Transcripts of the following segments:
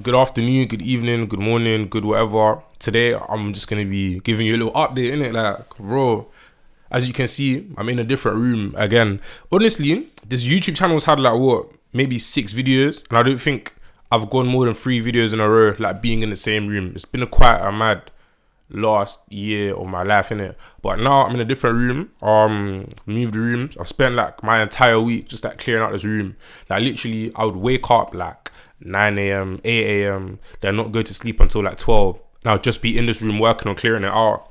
Good afternoon, good evening, good morning, good whatever. Today, I'm just gonna be giving you a little update, innit? Like, bro, as you can see, I'm in a different room again. Honestly, this YouTube channel's had like what, maybe 6 videos, and I don't think I've gone more than 3 videos in a row, like being in the same room. It's been quite a mad last year of my life, innit? But now I'm in a different room. Moved rooms. I've spent like my entire week just like clearing out this room. Like literally, I would wake up like 9 a.m, 8 a.m, then not go to sleep until like 12. And I'll just be in this room working on clearing it out.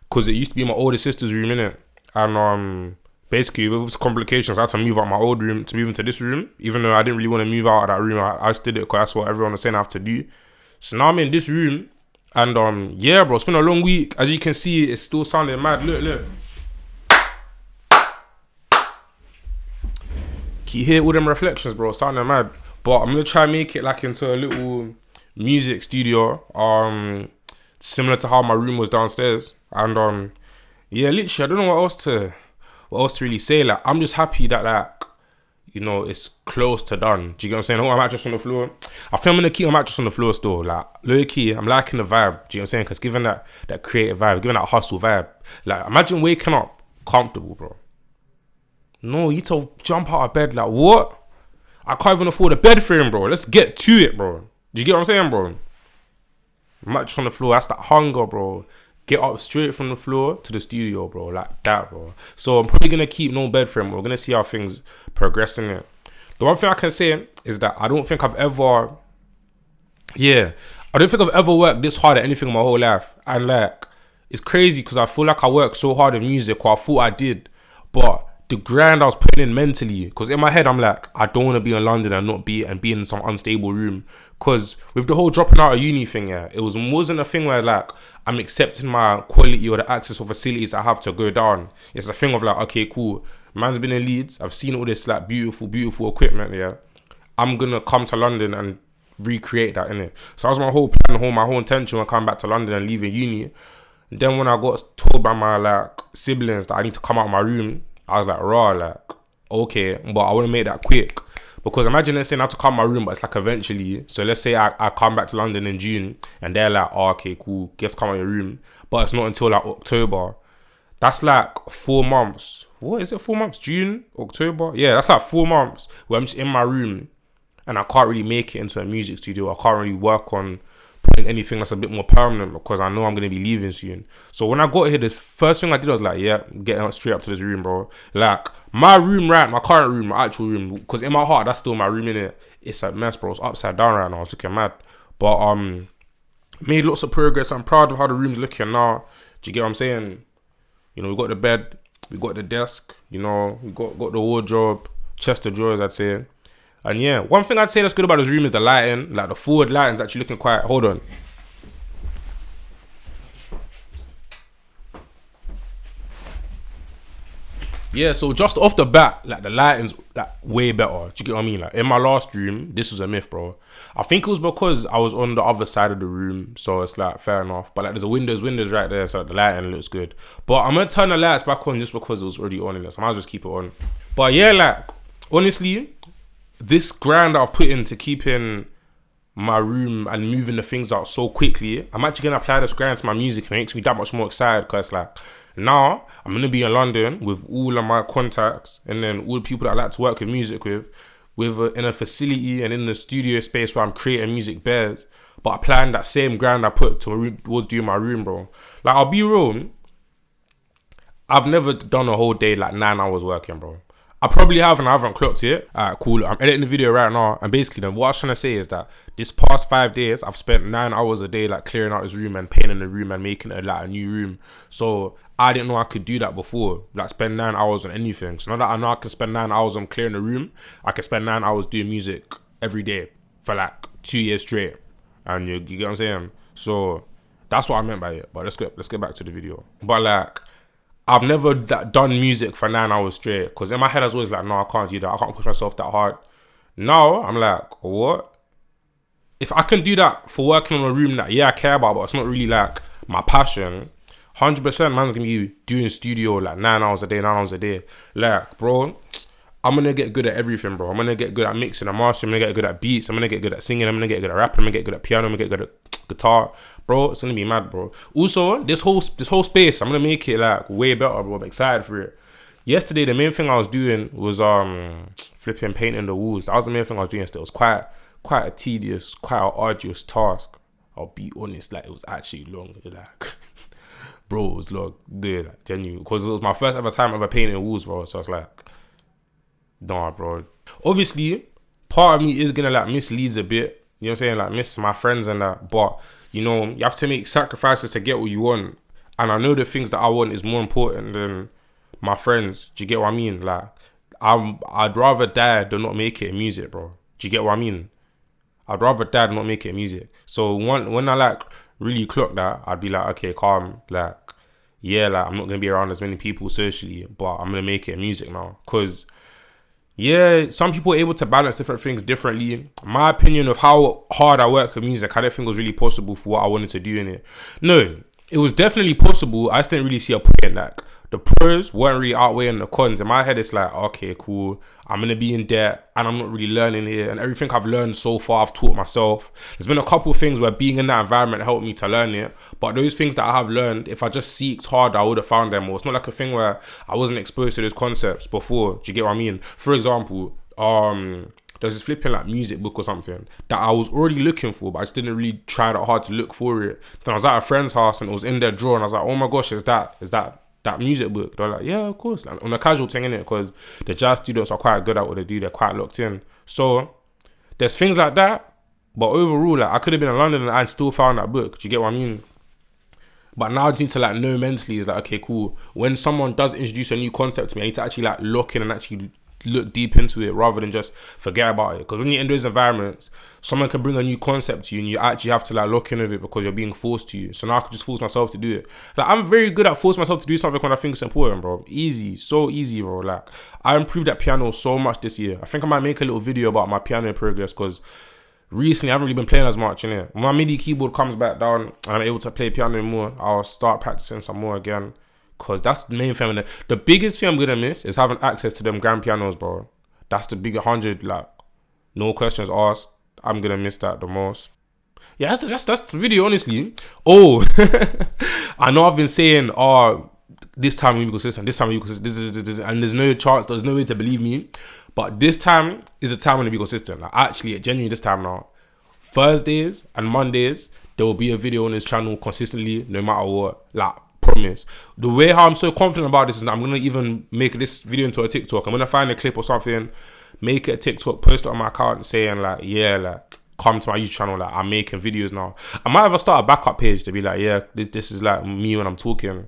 Cause it used to be my older sister's room, innit? And basically with complications, I had to move out my old room to move into this room. Even though I didn't really want to move out of that room, I just did it because that's what everyone was saying I have to do. So now I'm in this room. And yeah, bro, it's been a long week. As you can see, it's still sounding mad. Look. Can you hear all them reflections, bro? Sounding mad. But I'm gonna try and make it like into a little music studio. Similar to how my room was downstairs. And yeah, literally, I don't know what else to really say. Like, I'm just happy that like, you know, it's close to done. Do you get what I'm saying? I got my mattress on the floor. I think I'm gonna keep my mattress on the floor still. Like, low key, I'm liking the vibe. Do you know what I'm saying? Because given that creative vibe, given that hustle vibe, like, imagine waking up comfortable, bro. No, you need to jump out of bed. Like, what? I can't even afford a bed frame, bro. Let's get to it, bro. Do you get what I'm saying, bro? Mattress on the floor. That's that hunger, bro. Get up straight from the floor to the studio, bro. Like that, bro. So I'm probably gonna keep no bed frame. We're gonna see how things progress in it. The one thing I can say is that I don't think I've ever worked this hard at anything in my whole life. And like, it's crazy because I feel like I worked so hard in music, or I thought I did. But the grind I was putting in mentally, because in my head I'm like, I don't want to be in London and be in some unstable room. Because with the whole dropping out of uni thing, yeah, it wasn't a thing where like I'm accepting my quality or the access or facilities I have to go down. It's a thing of like, okay, cool, man's been in Leeds, I've seen all this like beautiful equipment, yeah, I'm gonna come to London and recreate that, innit? So that was my whole plan, my whole intention when coming back to London and leaving uni. And then when I got told by my like siblings that I need to come out of my room, I was like, raw, like, okay, but I want to make that quick. Because imagine let's say I have to come out of my room, but it's like eventually. So let's say I come back to London in June and they're like, oh, okay, cool, you have to come out of your room. But it's not until like October. That's like 4 months. What is it, 4 months? June? October? Yeah, that's like 4 months where I'm just in my room and I can't really make it into a music studio. I can't really work on putting anything that's a bit more permanent because I know I'm going to be leaving soon. So when I got here, the first thing I did was like, yeah, getting straight up to this room, bro. Like, my room, right, my current room, my actual room, because in my heart, that's still my room, innit? It's a mess, bro. It's upside down right now. It's looking mad. But made lots of progress. I'm proud of how the room's looking now. Do you get what I'm saying? You know, we got the bed, we got the desk, you know, we got the wardrobe, chest of drawers, I'd say. And yeah, one thing I'd say that's good about this room is the lighting. Like, the forward lighting's actually looking quite... Hold on. Yeah, so just off the bat, like, the lighting's like way better. Do you get what I mean? Like, in my last room, this was a myth, bro. I think it was because I was on the other side of the room, so it's like fair enough. But like, there's a windows right there, so the lighting looks good. But I'm gonna turn the lights back on just because it was already on in this. I might as well just keep it on. But yeah, like, honestly, this grind that I've put in to keeping my room and moving the things out so quickly, I'm actually going to apply this grind to my music, and it makes me that much more excited because like, now I'm going to be in London with all of my contacts and then all the people that I like to work with music with in a facility and in the studio space where I'm creating music bears, but applying that same grind I put towards doing my room, bro. Like, I'll be real, I've never done a whole day like 9 hours working, bro. I probably have and I haven't clocked it. Alright, cool. I'm editing the video right now, and basically then what I was trying to say is that this past 5 days I've spent 9 hours a day like clearing out this room and painting the room and making it like a new room. So I didn't know I could do that before, like spend 9 hours on anything. So now that I know I can spend 9 hours on clearing the room, I can spend 9 hours doing music every day for like 2 years straight. And you get what I'm saying? So that's what I meant by it. But let's get back to the video. But like, I've never done music for 9 hours straight, because in my head I was always like, no, I can't do that. I can't push myself that hard. Now I'm like, what? If I can do that for working on a room that, yeah, I care about, but it's not really like my passion, 100% man's gonna be doing studio like 9 hours a day. Like, bro, I'm gonna get good at everything, bro. I'm gonna get good at mixing and mastering. I'm gonna get good at beats. I'm gonna get good at singing. I'm gonna get good at rapping. I'm gonna get good at piano. I'm gonna get good at guitar, bro. It's gonna be mad, bro. Also, this whole space, I'm gonna make it like way better, bro. I'm excited for it. Yesterday, the main thing I was doing was flipping painting the walls. That was the main thing I was doing. Still, it was quite a tedious, quite an arduous task. I'll be honest, like it was actually long. Like, bro, it was long, dude, like genuine. Because it was my first ever time ever painting walls, bro. So I was like, nah, bro. Obviously, part of me is gonna like miss Leeds a bit. You know what I'm saying? Like miss my friends and that. But you know, you have to make sacrifices to get what you want. And I know the things that I want is more important than my friends. Do you get what I mean? Like, I'd rather die than not make it in music, bro. Do you get what I mean? I'd rather die than not make it in music. So when I like really clock that, I'd be like, okay, calm. Like, yeah, like I'm not gonna be around as many people socially, but I'm gonna make it in music now. Cause yeah, some people are able to balance different things differently. My opinion of how hard I work with music, I don't think it was really possible for what I wanted to do in it. No, it was definitely possible. I just didn't really see a point in that. The pros weren't really outweighing the cons. In my head, it's like, okay, cool. I'm going to be in debt and I'm not really learning here. And everything I've learned so far, I've taught myself. There's been a couple of things where being in that environment helped me to learn it. But those things that I have learned, if I just seeked hard, I would have found them. Or it's not like a thing where I wasn't exposed to those concepts before. Do you get what I mean? For example, there's this flipping like music book or something that I was already looking for, but I just didn't really try that hard to look for it. Then I was at a friend's house and it was in their drawer and I was like, oh my gosh, is that music book? They're like, yeah, of course. Like, on a casual thing, innit? Because the jazz students are quite good at what they do. They're quite locked in. So there's things like that. But overall, like I could have been in London and I still found that book. Do you get what I mean? But now I just need to like know mentally is like, okay, cool. When someone does introduce a new concept to me, I need to actually like lock in and actually look deep into it rather than just forget about it. Because when you're in those environments, someone can bring a new concept to you and you actually have to like lock in with it because you're being forced to. So now I can just force myself to do it. Like I'm very good at forcing myself to do something when I think it's important, bro. Easy, so easy, bro. Like I improved at piano so much this year. I think I might make a little video about my piano progress because recently I haven't really been playing as much, innit? When my MIDI keyboard comes back down and I'm able to play piano more, I'll start practicing some more again. Because that's the main thing. The biggest thing I'm going to miss is having access to them grand pianos, bro. That's the big 100, like, no questions asked. I'm going to miss that the most. Yeah, that's the video, honestly. Oh, I know I've been saying, this time we be consistent, this time we be consistent, this, and there's no chance, there's no way to believe me. But this time is a time when to be consistent. Like, actually, genuinely this time now, Thursdays and Mondays, there will be a video on this channel consistently, no matter what. Like, promise. The way how I'm so confident about this is that I'm gonna even make this video into a TikTok. I'm gonna find a clip or something, make it a TikTok, post it on my account saying like, yeah, like come to my YouTube channel, like I'm making videos now. I might ever start a backup page to be like, yeah, this is like me when I'm talking.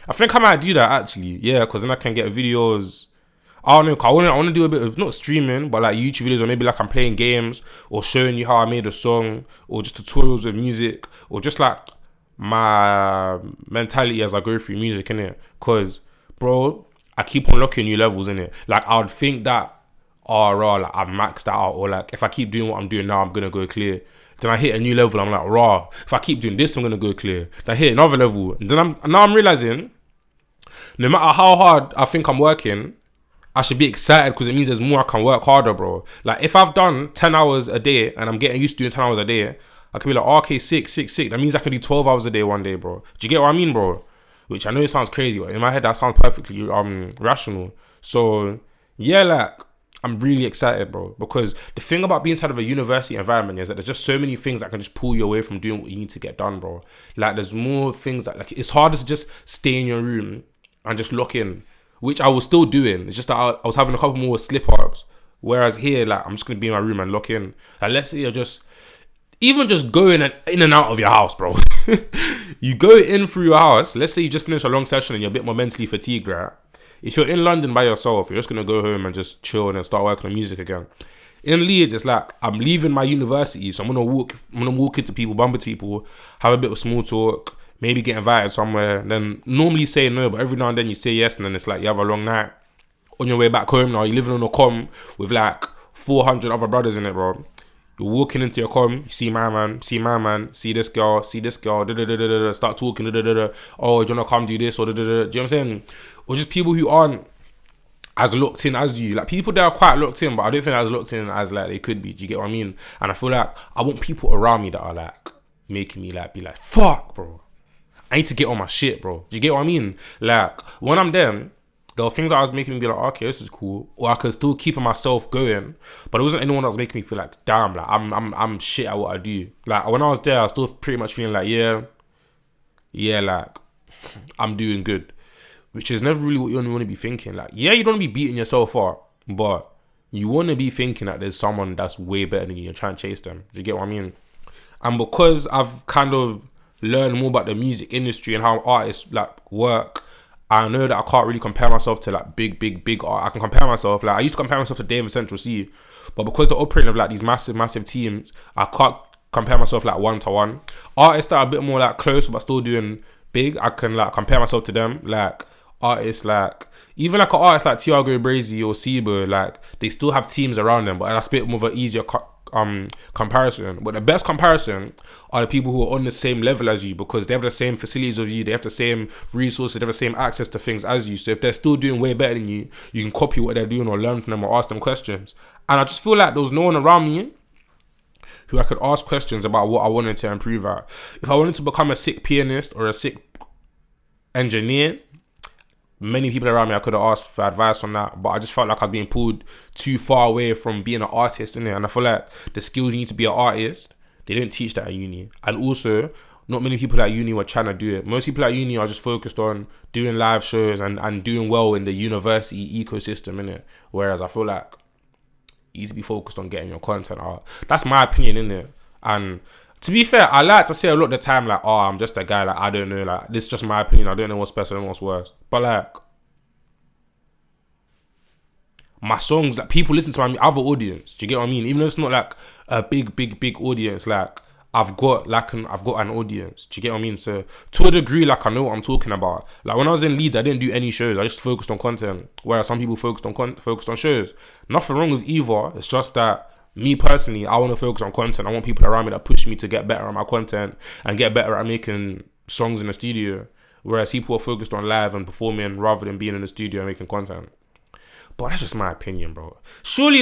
I think I might do that actually, yeah, because then I can get videos. I don't know, I want to do a bit of, not streaming, but like YouTube videos, or maybe like I'm playing games or showing you how I made a song, or just tutorials with music, or just like my mentality as I go through music, innit? Because, bro, I keep unlocking new levels, innit? Like, I would think that, like, I've maxed that out, or like, if I keep doing what I'm doing now, I'm gonna go clear. Then I hit a new level, I'm like, if I keep doing this, I'm gonna go clear. Then I hit another level, and then I'm realizing, no matter how hard I think I'm working, I should be excited because it means there's more I can work harder, bro. Like, if I've done 10 hours a day, and I'm getting used to doing 10 hours a day, I could be like, okay, sick. That means I can do 12 hours a day one day, bro. Do you get what I mean, bro? Which I know it sounds crazy, but in my head, that sounds perfectly rational. So, yeah, like, I'm really excited, bro. Because the thing about being inside of a university environment is that there's just so many things that can just pull you away from doing what you need to get done, bro. Like, there's more things that, like, it's harder to just stay in your room and just lock in, which I was still doing. It's just that I was having a couple more slip-ups. Whereas here, like, I'm just going to be in my room and lock in. Like, let's say you're just going in and out of your house, bro. You go in through your house. Let's say you just finished a long session and you're a bit more mentally fatigued, right? If you're in London by yourself, you're just going to go home and just chill and then start working on music again. In Leeds, it's like, I'm leaving my university, so I'm going to walk into people, bump into people, have a bit of small talk, maybe get invited somewhere, then normally say no, but every now and then you say yes, and then it's like you have a long night. On your way back home now, you're living on a comm with like 400 other brothers in it, bro. You're walking into your comm, you see my man, see this girl, start talking, oh, do you want to come do this, or do you know what I'm saying? Or just people who aren't as locked in as you. Like, people that are quite locked in, but I don't think as locked in as like they could be. Do you get what I mean? And I feel like I want people around me that are like making me like be like, fuck, bro, I need to get on my shit, bro. Do you get what I mean? Like, when I'm there, there were things that was making me be like, okay, this is cool, or I could still keep myself going, but it wasn't anyone that was making me feel like, damn, like I'm shit at what I do. Like, when I was there, I was still pretty much feeling like, yeah, like I'm doing good, which is never really what you want to be thinking. Like, yeah, you don't want to be beating yourself up, but you want to be thinking that there's someone that's way better than you and trying to chase them. Do you get what I mean? And because I've kind of learned more about the music industry and how artists like work, I know that I can't really compare myself to like big art. I can compare myself, like I used to compare myself to Dave and Central C, but because they're operating of like these massive teams, I can't compare myself like one to one. Artists that are a bit more like close but still doing big, I can like compare myself to them. Like artists like, even like an artist like Tiago Brazy or Sibo, like they still have teams around them, but that's a bit more of an easier comparison. But the best comparison are the people who are on the same level as you, because they have the same facilities of you, they have the same resources, they have the same access to things as you. So if they're still doing way better than you, you can copy what they're doing or learn from them or ask them questions. And I just feel like there was no one around me who I could ask questions about what I wanted to improve at. If I wanted to become a sick pianist or a sick engineer, many people around me I could have asked for advice on that, but I just felt like I was being pulled too far away from being an artist, innit? And I feel like the skills you need to be an artist, they don't teach that at uni. And also, not many people at uni were trying to do it. Most people at uni are just focused on doing live shows and doing well in the university ecosystem, innit? Whereas I feel like you need to be focused on getting your content out. That's my opinion, innit? And to be fair, I like to say a lot of the time, like, oh, I'm just a guy, like, I don't know, like, this is just my opinion, I don't know what's best and what's worse. But, like, my songs, like, people listen to my other audience, do you get what I mean? Even though it's not, like, a big audience, like, I've got an audience, do you get what I mean? So, to a degree, like, I know what I'm talking about. Like, when I was in Leeds, I didn't do any shows, I just focused on content, whereas some people focused on shows. Nothing wrong with either, it's just that me personally, I want to focus on content. I want people around me that push me to get better at my content and get better at making songs in the studio. Whereas people are focused on live and performing rather than being in the studio and making content. But that's just my opinion, bro. Surely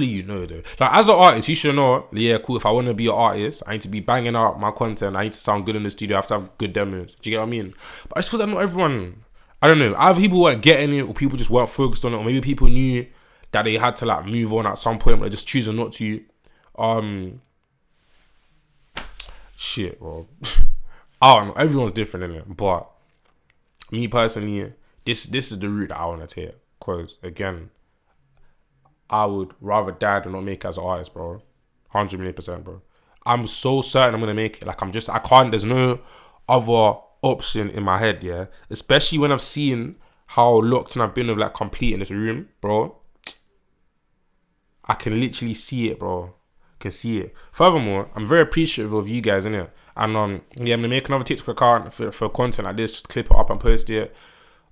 you know though. Like, as an artist, you should know, yeah, cool, if I want to be an artist, I need to be banging out my content. I need to sound good in the studio. I have to have good demos. Do you get what I mean? But I suppose that not everyone, I don't know. Either people weren't getting it or people just weren't focused on it, or maybe people knew that they had to like move on at some point, but they're just choosing not to. Shit, bro. I don't know. Everyone's different, innit? But me personally, this is the route that I want to take. Because again, I would rather die than not make it as an artist, bro. 100 million %, bro. I'm so certain I'm gonna make it. Like, I can't. There's no other option in my head, yeah. Especially when I've seen how locked in I've been with like complete in this room, bro. I can literally see it, bro. I can see it. Furthermore, I'm very appreciative of you guys, innit? And yeah, I'm gonna make another TikTok account for content like this. Just clip it up and post it.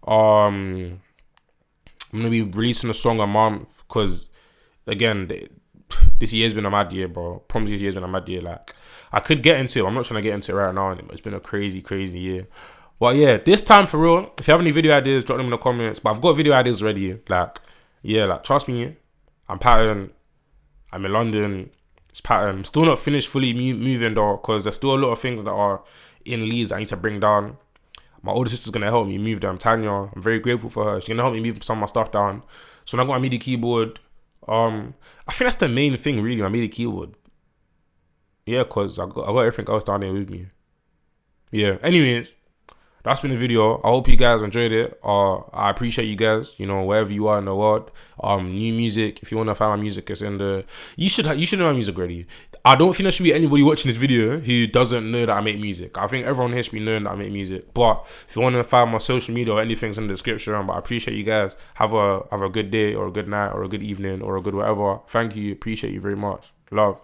I'm gonna be releasing a song a month because, again, this year's been a mad year, bro. Promise this year's been a mad year. Like, I could get into it. I'm not trying to get into it right now, but it's been a crazy year. But yeah, this time for real, if you have any video ideas, drop them in the comments. But I've got video ideas ready. Like, yeah, like, trust me, I'm pattern. I'm in London. It's pattern. I'm still not finished fully moving though, because there's still a lot of things that are in Leeds I need to bring down. My older sister's gonna help me move them, Tanya. I'm very grateful for her. She's gonna help me move some of my stuff down. So when I got my MIDI keyboard, I think that's the main thing really, my MIDI keyboard. Yeah, cause I got everything else down there with me. Yeah. Anyways, that's been the video. I hope you guys enjoyed it. I appreciate you guys, you know, wherever you are in the world. New music, if you want to find my music, it's in the... You should know my music already. I don't think there should be anybody watching this video who doesn't know that I make music. I think everyone here should be knowing that I make music. But if you want to find my social media or anything's in the description, but I appreciate you guys. Have a good day or a good night or a good evening or a good whatever. Thank you. Appreciate you very much. Love.